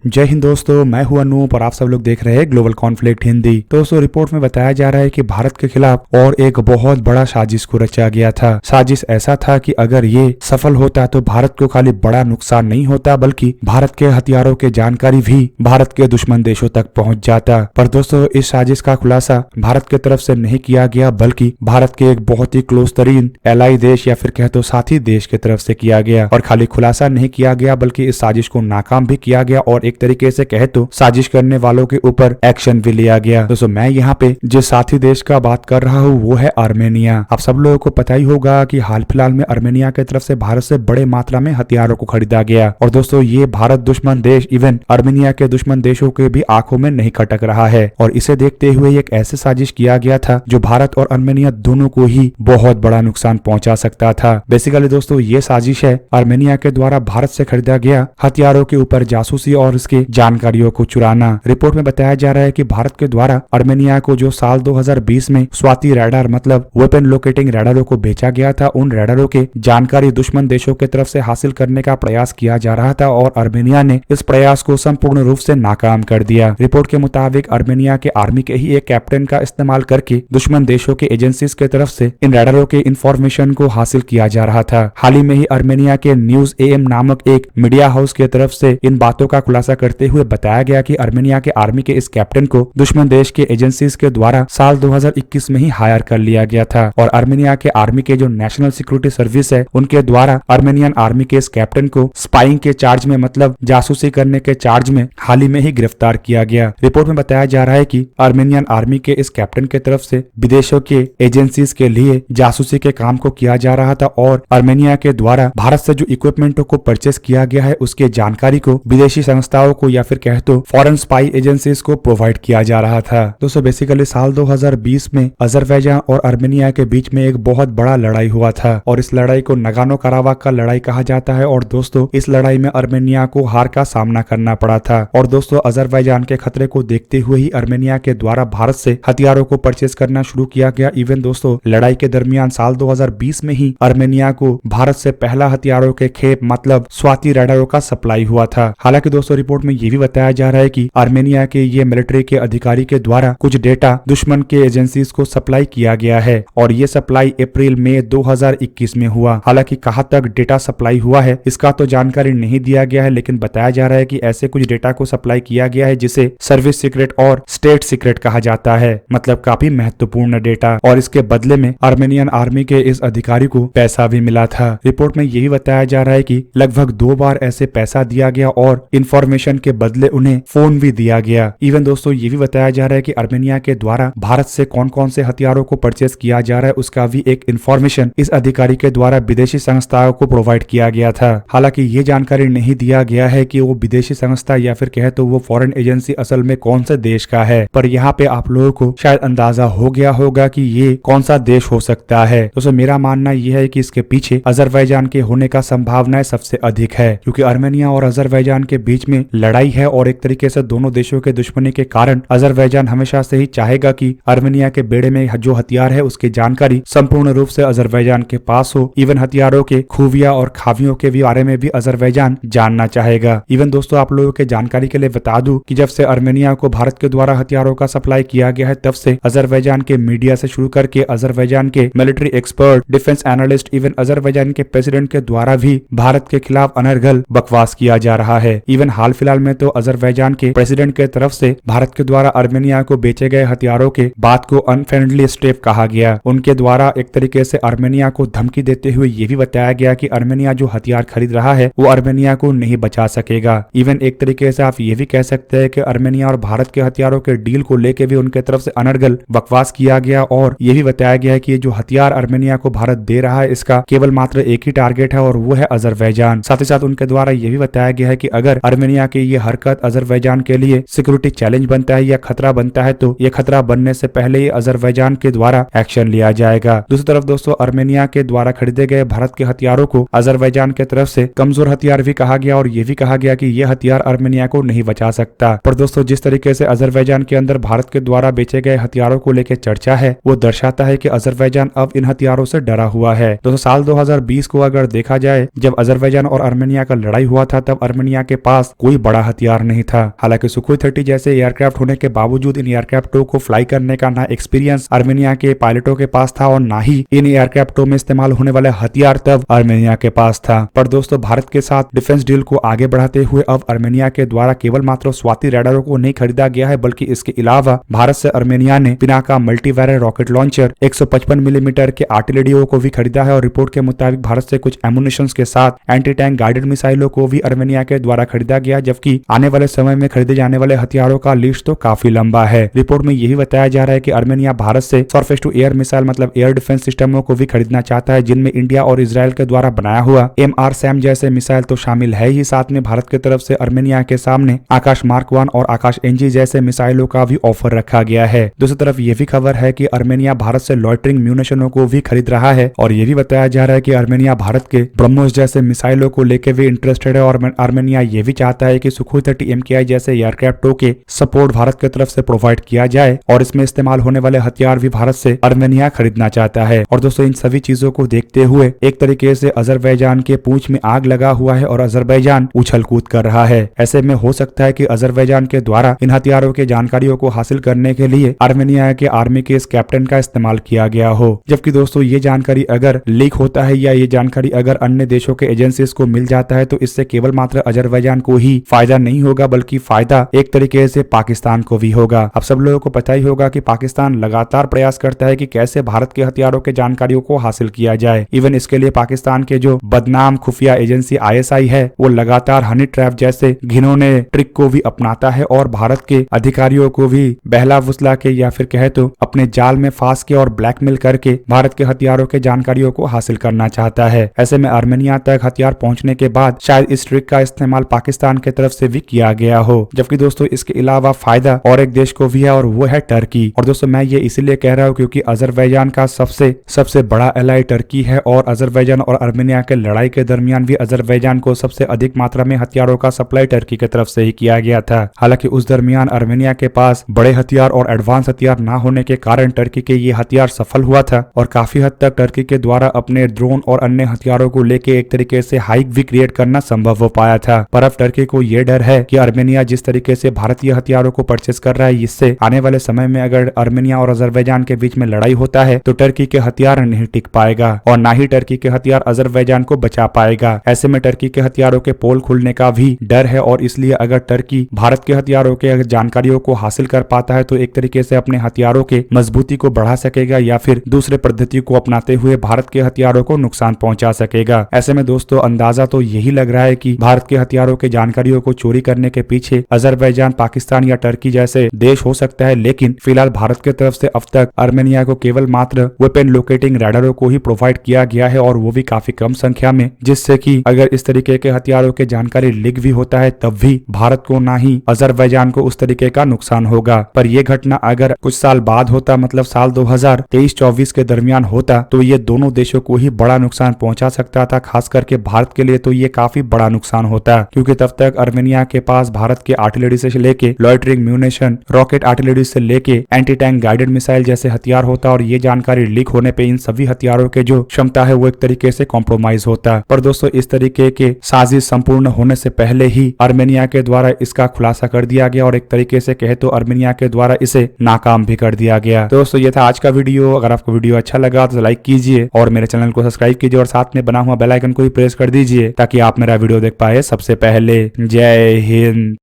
जय हिंद दोस्तों, मैं हूं अनूप और आप सब लोग देख रहे हैं ग्लोबल कॉन्फ्लिक्ट हिंदी। दोस्तों, रिपोर्ट में बताया जा रहा है कि भारत के खिलाफ और एक बहुत बड़ा साजिश को रचा गया था। साजिश ऐसा था कि अगर ये सफल होता तो भारत को खाली बड़ा नुकसान नहीं होता बल्कि भारत के हथियारों की जानकारी भी भारत के दुश्मन देशों तक पहुंच जाता। पर दोस्तों, इस साजिश का खुलासा भारत की तरफ से नहीं किया गया बल्कि भारत के एक बहुत ही क्लोज तरीन एलाई देश या फिर कह तो साथी देश की तरफ से किया गया। और खाली खुलासा नहीं किया गया बल्कि इस साजिश को नाकाम भी किया गया और एक तरीके से कहे तो साजिश करने वालों के ऊपर एक्शन भी लिया गया। दोस्तों, मैं यहाँ पे जिस साथी देश का बात कर रहा हूँ वो है आर्मेनिया। आप सब लोगों को पता ही होगा कि हाल फिलहाल में आर्मेनिया की तरफ से भारत से बड़े मात्रा में हथियारों को खरीदा गया। और दोस्तों, ये भारत दुश्मन देश इवन आर्मेनिया के दुश्मन देशों के भी आंखों में नहीं खटक रहा है और इसे देखते हुए एक ऐसे साजिश किया गया था जो भारत और आर्मेनिया दोनों को ही बहुत बड़ा नुकसान पहुंचा सकता था। बेसिकली दोस्तों, ये साजिश है आर्मेनिया के द्वारा भारत से खरीदा गया हथियारों के ऊपर जासूसी और इसके जानकारियों को चुराना। रिपोर्ट में बताया जा रहा है कि भारत के द्वारा आर्मेनिया को जो साल 2020 में स्वाति रडार मतलब वेपन लोकेटिंग रडारों को बेचा गया था, उन रडारों के जानकारी दुश्मन देशों की तरफ से हासिल करने का प्रयास किया जा रहा था और आर्मेनिया ने इस प्रयास को संपूर्ण रूप से नाकाम कर दिया। रिपोर्ट के मुताबिक आर्मेनिया के आर्मी के ही एक कैप्टन का इस्तेमाल करके दुश्मन देशों के एजेंसीज की तरफ से इन रडारों के इंफॉर्मेशन को हासिल किया जा रहा था। हाल ही में ही आर्मेनिया के न्यूज एएम नामक एक मीडिया हाउस की तरफ से इन बातों का खुलासा करते हुए बताया गया कि आर्मेनिया के आर्मी के इस कैप्टन को दुश्मन देश के एजेंसीज के द्वारा साल 2021 में ही हायर कर लिया गया था और आर्मेनिया के आर्मी के जो नेशनल सिक्योरिटी सर्विस है उनके द्वारा आर्मेनियन आर्मी के इस कैप्टन को स्पाइंग के चार्ज में मतलब जासूसी करने के चार्ज में हाल ही में ही गिरफ्तार किया गया। रिपोर्ट में बताया जा रहा है कि आर्मेनियन आर्मी के इस कैप्टन के तरफ से विदेशों के एजेंसीज के लिए जासूसी के काम को किया जा रहा था और आर्मेनिया के द्वारा भारत से जो इक्विपमेंटों को परचेस किया गया है उसके जानकारी को विदेशी संस्थाओं को या फिर कह तो फॉरेन स्पाई एजेंसीज को प्रोवाइड किया जा रहा था। दोस्तों, बेसिकली साल 2020 में अजरबैजान और आर्मेनिया के बीच में एक बहुत बड़ा लड़ाई हुआ था और इस लड़ाई को नगानो कराबाख का लड़ाई कहा जाता है और दोस्तों, इस लड़ाई में आर्मेनिया को हार का सामना करना पड़ा था। और दोस्तों, अजरबैजान के खतरे को देखते हुए ही आर्मेनिया के द्वारा भारत से हथियारों को परचेस करना शुरू किया गया। इवन दोस्तों, लड़ाई के दरमियान साल 2020 में ही आर्मेनिया को भारत से पहला हथियारों के खेप मतलब स्वाति रडारों का सप्लाई हुआ था। हालांकि दोस्तों, रिपोर्ट में ये भी बताया जा रहा है कि आर्मेनिया के ये मिलिट्री के अधिकारी के द्वारा कुछ डेटा दुश्मन के एजेंसीज को सप्लाई किया गया है और ये सप्लाई अप्रैल मई 2021 में हुआ। हालांकि कहां तक डेटा सप्लाई हुआ है इसका तो जानकारी नहीं दिया गया है, लेकिन बताया जा रहा है कि ऐसे कुछ डेटा को सप्लाई किया गया है जिसे सर्विस सीक्रेट और स्टेट सीक्रेट कहा जाता है, मतलब काफी महत्वपूर्ण डेटा। और इसके बदले में आर्मेनियन आर्मी के इस अधिकारी को पैसा भी मिला था। रिपोर्ट में यही बताया जा रहा है कि लगभग 2 बार ऐसे पैसा दिया गया और इंफॉर्मेशन के बदले उन्हें फोन भी दिया गया। इवन दोस्तों, ये भी बताया जा रहा है कि आर्मेनिया के द्वारा भारत से कौन कौन से हथियारों को परचेस किया जा रहा है उसका भी एक इंफॉर्मेशन इस अधिकारी के द्वारा विदेशी संस्थाओं को प्रोवाइड किया गया था। हालांकि ये जानकारी नहीं दिया गया है कि वो विदेशी संस्था या फिर कहे तो वो फॉरेन एजेंसी असल में कौन से देश का है, पर यहाँ पे आप लोगों को शायद अंदाजा हो गया होगा कि ये कौन सा देश हो सकता है। दोस्तों, मेरा मानना यह है कि इसके पीछे अजरबैजान के होने का संभावना सबसे अधिक है क्योंकि आर्मेनिया और अजरबैजान के बीच में लड़ाई है और एक तरीके से दोनों देशों के दुश्मनी के कारण अजरबैजान हमेशा से ही चाहेगा कि आर्मेनिया के बेड़े में जो हथियार है उसकी जानकारी संपूर्ण रूप से अजरबैजान के पास हो। इवन हथियारों के खूबियां और खामियों के भी बारे में भी अजरबैजान जानना चाहेगा। इवन दोस्तों, आप लोगों के जानकारी के लिए बता दूं कि जब से आर्मेनिया को भारत के द्वारा हथियारों का सप्लाई किया गया है तब से अजरबैजान के मीडिया से शुरू करके अजरबैजान के military expert, defence analyst, even Azerbaijan के प्रेसिडेंट के द्वारा भी भारत के खिलाफ अनर्गल बकवास किया जा रहा है। इवन हाल फिलहाल में तो अजरबैजान के प्रेसिडेंट के तरफ से भारत के द्वारा आर्मेनिया को बेचे गए हथियारों के बात को अनफ्रेंडली स्टेप कहा गया। उनके द्वारा एक तरीके से आर्मेनिया को धमकी देते हुए ये भी बताया गया कि आर्मेनिया जो हथियार खरीद रहा है वो आर्मेनिया को नहीं बचा सकेगा। इवन एक तरीके से आप ये भी कह सकते हैं कि आर्मेनिया और भारत के हथियारों के डील को लेकर भी उनके तरफ से अनर्गल बकवास किया गया और ये भी बताया गया है कि ये जो हथियार आर्मेनिया को भारत दे रहा है इसका केवल मात्र एक ही टारगेट है और वो है अजरबैजान। साथ ही साथ उनके द्वारा ये भी बताया गया है कि अगर आर्मेनिया की ये हरकत अजरबैजान के लिए सिक्योरिटी चैलेंज बनता है या खतरा बनता है तो ये खतरा बनने से पहले ही अजरबैजान के द्वारा एक्शन लिया जाएगा। दूसरी तरफ दोस्तों, आर्मेनिया के द्वारा खरीदे गए भारत के हथियारों को अजरबैजान के तरफ से कमजोर हथियार भी कहा गया और ये भी कहा गया कि ये हथियार आर्मेनिया को नहीं बचा सकता। पर दोस्तों, जिस तरीके से अजरबैजान के अंदर भारत के द्वारा बेचे गए हथियारों को लेकर चर्चा है वो दर्शाता है कि अजरबैजान अब इन हथियारों से डरा हुआ है। दोस्तों, साल 2020 को अगर देखा जाए जब अजरबैजान और आर्मेनिया का लड़ाई हुआ था तब आर्मेनिया के पास कोई कोई बड़ा हथियार नहीं था। हालांकि सुखोई 30 जैसे एयरक्राफ्ट होने के बावजूद इन एयरक्राफ्टों को फ्लाई करने का ना एक्सपीरियंस आर्मेनिया के पायलटों के पास था और ना ही इन एयरक्राफ्टों में इस्तेमाल होने वाले हथियार तब आर्मेनिया के पास था। पर दोस्तों, भारत के साथ डिफेंस डील को आगे बढ़ाते हुए अब आर्मेनिया के द्वारा केवल मात्र स्वाति रडारों को नहीं खरीदा गया है, बल्कि इसके अलावा भारत से आर्मेनिया ने पिनाका मल्टीवैरिएंट रॉकेट लॉन्चर 155 मिलीमीटर के आर्टिलरियों को भी खरीदा है। और रिपोर्ट के मुताबिक भारत से कुछ एमुनिशंस के साथ एंटी टैंक गाइडेड मिसाइलों को भी आर्मेनिया के द्वारा खरीदा गया, जबकि आने वाले समय में खरीदे जाने वाले हथियारों का लिस्ट तो काफी लंबा है। रिपोर्ट में यही बताया जा रहा है कि आर्मेनिया भारत से सरफेस टू एयर मिसाइल मतलब एयर डिफेंस सिस्टमों को भी खरीदना चाहता है, जिनमें इंडिया और इजराइल के द्वारा बनाया हुआ MR-SAM जैसे मिसाइल तो शामिल है ही, साथ में भारत की तरफ से आर्मेनिया के सामने आकाश मार्क 1 और आकाश NG जैसे मिसाइलों का भी ऑफर रखा गया है। दूसरी तरफ यह भी खबर है कि आर्मेनिया भारत से लॉइटरिंग म्यूनिशनों को भी खरीद रहा है और यह भी बताया जा रहा है कि आर्मेनिया भारत के ब्रह्मोस जैसे मिसाइलों को लेकर भी इंटरेस्टेड है और आर्मेनिया यह भी चाहता है कि सुखोई 30 MKI जैसे एयरक्राफ्टों के सपोर्ट भारत की तरफ से प्रोवाइड किया जाए और इसमें इस्तेमाल होने वाले हथियार भी भारत से आर्मेनिया खरीदना चाहता है। और दोस्तों, इन सभी चीजों को देखते हुए एक तरीके से अजरबैजान के पूंछ में आग लगा हुआ है और अजरबैजान उछल कूद कर रहा है। ऐसे में हो सकता है कि अजरबैजान के द्वारा इन हथियारों के जानकारियों को हासिल करने के लिए आर्मेनिया के आर्मी के इस कैप्टन का इस्तेमाल किया गया हो। जबकि दोस्तों, ये जानकारी अगर लीक होता है या ये जानकारी अगर अन्य देशों के एजेंसीज को मिल जाता है तो इससे केवल मात्र अजरबैजान को ही फायदा नहीं होगा, बल्कि फायदा एक तरीके से पाकिस्तान को भी होगा। अब सब लोगों को पता ही होगा कि पाकिस्तान लगातार प्रयास करता है कि कैसे भारत के हथियारों के जानकारियों को हासिल किया जाए। इवन इसके लिए पाकिस्तान के जो बदनाम खुफिया एजेंसी ISI है वो लगातार हनी ट्रैप जैसे घिनौने ट्रिक को भी अपनाता है और भारत के अधिकारियों को भी बहला फुसला के या फिर कहे तो अपने जाल में फांस के और ब्लैकमेल करके भारत के हथियारों के जानकारियों को हासिल करना चाहता है। ऐसे में आर्मेनिया तक हथियार पहुंचने के बाद शायद इस ट्रिक का इस्तेमाल पाकिस्तान की तरफ से भी किया गया हो। जबकि दोस्तों, इसके अलावा फायदा और एक देश को भी है और वो है टर्की। और दोस्तों, मैं ये इसीलिए कह रहा हूँ क्योंकि अजरबैजान का सबसे बड़ा एलाई टर्की है और अजरबैजान और आर्मेनिया के लड़ाई के दरमियान भी अजरबैजान को सबसे अधिक मात्रा में हथियारों का सप्लाई टर्की की तरफ से ही किया गया था। हालांकि उस दरमियान आर्मेनिया के पास बड़े हथियार और एडवांस हथियार ना होने के कारण टर्की के ये हथियार सफल हुआ था और काफी हद तक टर्की के द्वारा अपने ड्रोन और अन्य हथियारों को लेके एक तरीके से हाइक भी क्रिएट करना संभव हो पाया था। पर अब टर्की को यह डर है कि आर्मेनिया जिस तरीके से भारतीय हथियारों को परचेज कर रहा है, इससे आने वाले समय में अगर आर्मेनिया और अजरबैजान के बीच में लड़ाई होता है तो टर्की के हथियार नहीं टिक पाएगा और ना ही टर्की के हथियार अजरबैजान को बचा पाएगा। ऐसे में टर्की के हथियारों के पोल खुलने का भी डर है और इसलिए अगर टर्की भारत के हथियारों के जानकारियों को हासिल कर पाता है तो एक तरीके से अपने हथियारों के मजबूती को बढ़ा सकेगा या फिर दूसरे पद्धति को अपनाते हुए भारत के हथियारों को नुकसान पहुंचा सकेगा। ऐसे में दोस्तों, अंदाजा तो यही लग रहा है कि भारत के हथियारों के जानकारियों को चोरी करने के पीछे अजरबैजान, पाकिस्तान या टर्की जैसे देश हो सकता है, लेकिन फिलहाल भारत की तरफ से अब तक आर्मेनिया को केवल मात्र वेपन लोकेटिंग रडारों को ही प्रोवाइड किया गया है और वो भी काफी कम संख्या में, जिससे कि अगर इस तरीके के हथियारों के जानकारी लीक भी होता है तब भी भारत को ना ही अजरबैजान को उस तरीके का नुकसान होगा। पर यह घटना अगर कुछ साल बाद होता, मतलब साल 2023-24 के दरमियान होता, तो ये दोनों देशों को ही बड़ा नुकसान पहुंचा सकता था। खास करके भारत के लिए तो ये काफी बड़ा नुकसान होता, क्योंकि तब तक आर्मेनिया के पास भारत के आर्टिलरी से लेके लॉइटरिंग म्यूनिशन, रॉकेट आर्टिलरी से लेके एंटी टैंक गाइडेड मिसाइल जैसे हथियार होता और ये जानकारी लीक होने पे इन सभी हथियारों के जो क्षमता है वो एक तरीके से कॉम्प्रोमाइज होता। पर दोस्तों, इस तरीके के साजिश संपूर्ण होने से पहले ही आर्मेनिया के द्वारा इसका खुलासा कर दिया गया और एक तरीके से कहे तो आर्मेनिया के द्वारा इसे नाकाम भी कर दिया गया। दोस्तों, ये था आज का वीडियो। अगर आपको वीडियो अच्छा लगा तो लाइक कीजिए और मेरे चैनल को सब्सक्राइब कीजिए और साथ में बना हुआ बेल आइकन को भी प्रेस कर दीजिए ताकि आप मेरा वीडियो देख पाए सबसे पहले। जय हिंद।